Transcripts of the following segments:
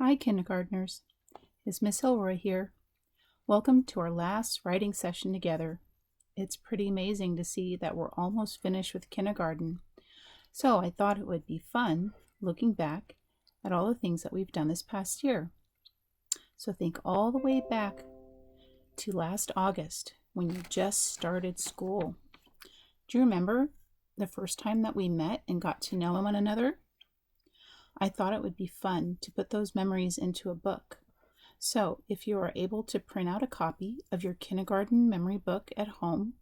Hi, kindergartners. It's Miss Hilroy here. Welcome to our last writing session together. It's pretty amazing to see that we're almost finished with kindergarten. So I thought it would be fun looking back at all the things that we've done this past year. So think all the way back to last August when you just started school. Do you remember the first time that we met and got to know one another? I thought it would be fun to put those memories into a book. So if you are able to print out a copy of your kindergarten memory book at home,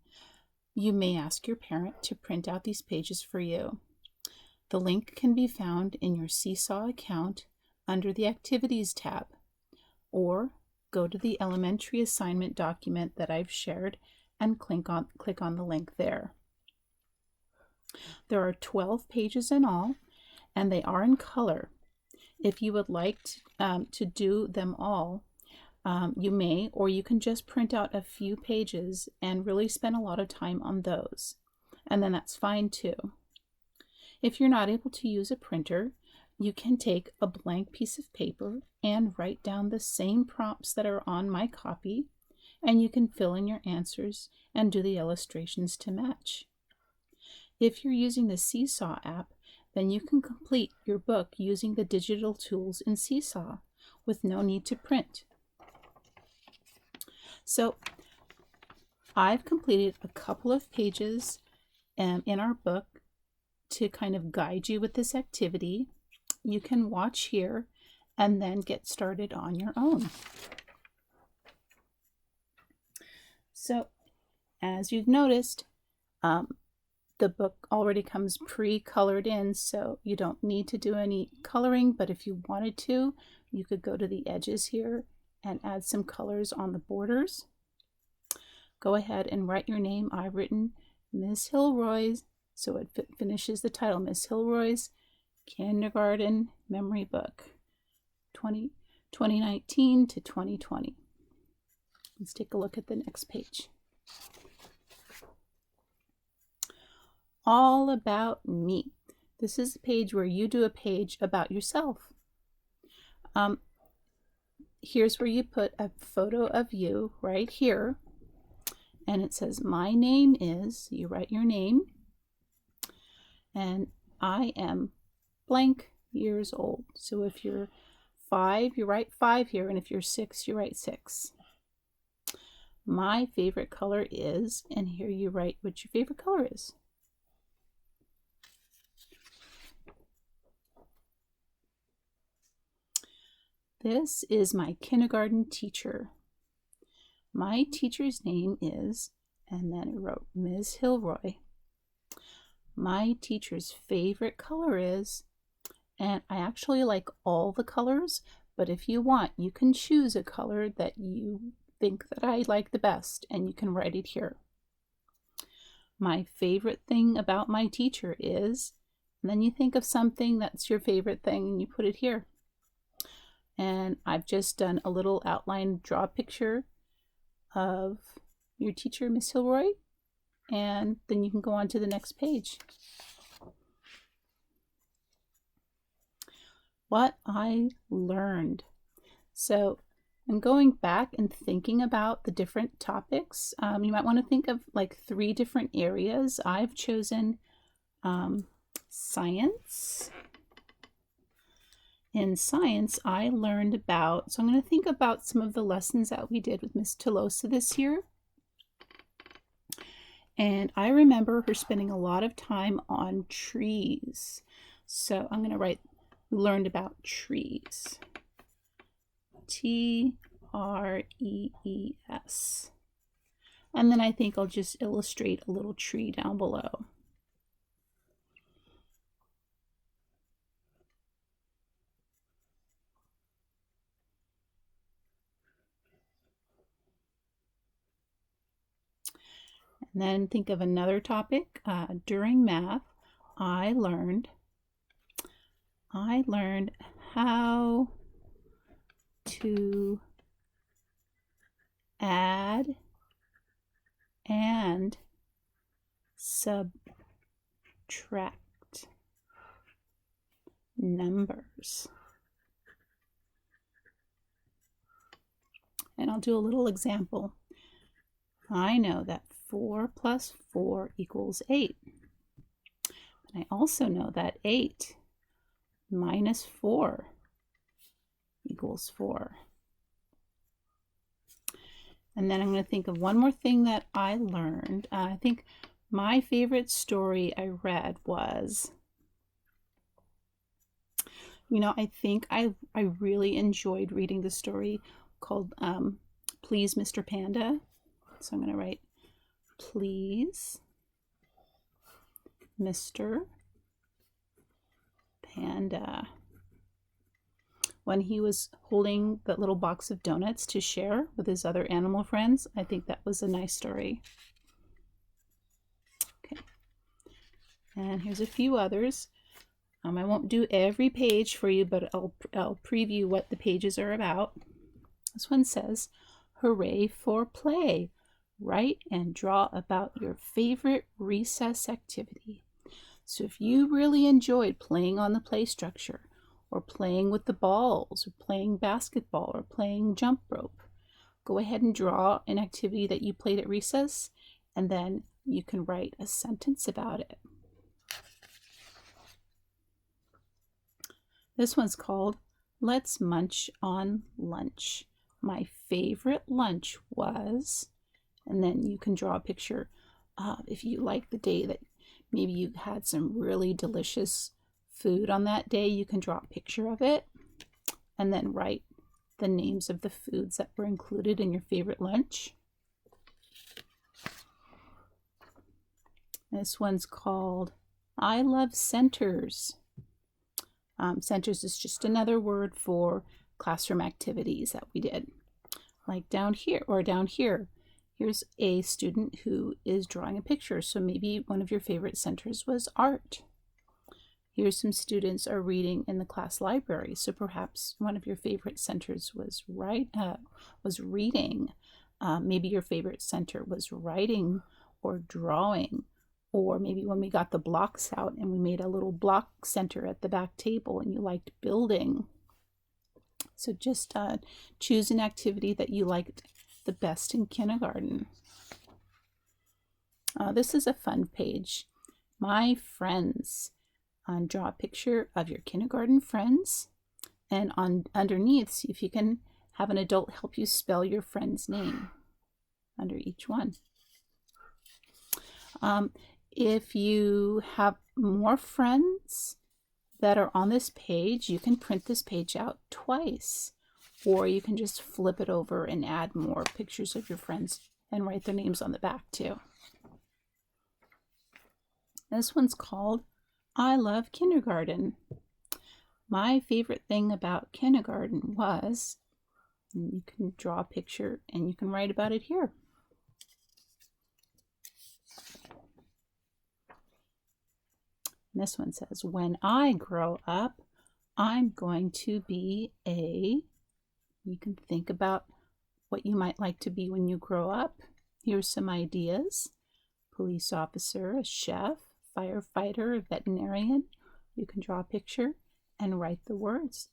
you may ask your parent to print out these pages for you. The link can be found in your Seesaw account under the Activities tab, or go to the elementary assignment document that I've shared and click on the link there. There are 12 pages in all, and they are in color. If you would like to do them all, you may, or you can just print out a few pages and really spend a lot of time on those. And then that's fine too. If you're not able to use a printer, you can take a blank piece of paper and write down the same prompts that are on my copy, and you can fill in your answers and do the illustrations to match. If you're using the Seesaw app, then you can complete your book using the digital tools in Seesaw with no need to print. So I've completed a couple of pages in our book to kind of guide you with this activity. You can watch here and then get started on your own. So as you've noticed, the book already comes pre-colored in, so you don't need to do any coloring, but if you wanted to, you could go to the edges here and add some colors on the borders. Go ahead and write your name. I've written Miss Hilroy's, so it finishes the title, Miss Hilroy's Kindergarten Memory Book, 2019 to 2020. Let's take a look at the next page. All about me. This is a page where you do a page about yourself. Here's where you put a photo of you right here, and it says my name is, you write your name, and I am blank years old. So if you're 5, you write 5 here, and if you're 6, you write 6. My favorite color is, and here you write what your favorite color is. This is my kindergarten teacher. My teacher's name is, and then I wrote Ms. Hilroy. My teacher's favorite color is, and I actually like all the colors, but if you want, you can choose a color that you think that I like the best, and you can write it here. My favorite thing about my teacher is, and then you think of something that's your favorite thing and you put it here. And I've just done a little outline draw picture of your teacher, Miss Hilroy, and then you can go on to the next page. What I learned. So I'm going back and thinking about the different topics. You might want to think of like 3 different areas. I've chosen science. In science, I learned about, so I'm going to think about some of the lessons that we did with Miss Tolosa this year. And I remember her spending a lot of time on trees. So I'm going to write, we learned about trees. Trees. And then I think I'll just illustrate a little tree down below. And then think of another topic. During math, I learned how to add and subtract numbers. I'll do a little example. I know that 4 plus 4 equals 8. But I also know that 8 minus 4 equals 4. And then I'm going to think of one more thing that I learned. I think my favorite story I read was, I think I really enjoyed reading the story called Please, Mr. Panda. So I'm going to write, Please, Mr. Panda. When he was holding that little box of donuts to share with his other animal friends, I think that was a nice story. Okay, and here's a few others. I won't do every page for you, but I'll preview what the pages are about. This one says, hooray for play. Write and draw about your favorite recess activity. So if you really enjoyed playing on the play structure, or playing with the balls, or playing basketball, or playing jump rope, go ahead and draw an activity that you played at recess, and then you can write a sentence about it. This one's called Let's Munch on Lunch. My favorite lunch was, and then you can draw a picture. If you like the day that maybe you had some really delicious food on that day, you can draw a picture of it and then write the names of the foods that were included in your favorite lunch. This one's called I Love Centers. Centers is just another word for classroom activities that we did. Like down here, here's a student who is drawing a picture. So maybe one of your favorite centers was art. Here's some students are reading in the class library. So perhaps one of your favorite centers was reading. Maybe your favorite center was writing or drawing. Or maybe when we got the blocks out and we made a little block center at the back table and you liked building. So just choose an activity that you liked the best in kindergarten. This is a fun page. My friends. Draw a picture of your kindergarten friends, and underneath, see if you can have an adult help you spell your friend's name under each one. If you have more friends that are on this page, you can print this page out twice, or you can just flip it over and add more pictures of your friends and write their names on the back too. This one's called I Love Kindergarten. My favorite thing about kindergarten was, and you can draw a picture and you can write about it here. And this one says, when I grow up, I'm going to be you can think about what you might like to be when you grow up. Here's some ideas. Police officer, a chef, firefighter, a veterinarian. You can draw a picture and write the words.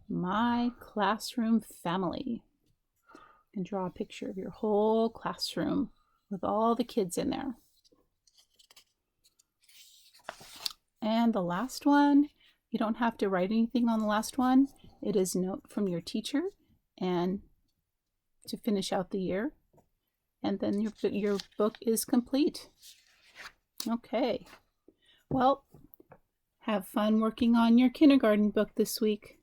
My classroom family. You can draw a picture of your whole classroom with all the kids in there. And the last one, you don't have to write anything on the last one. It is a note from your teacher and to finish out the year. And then your book is complete. Okay. Well, have fun working on your kindergarten book this week.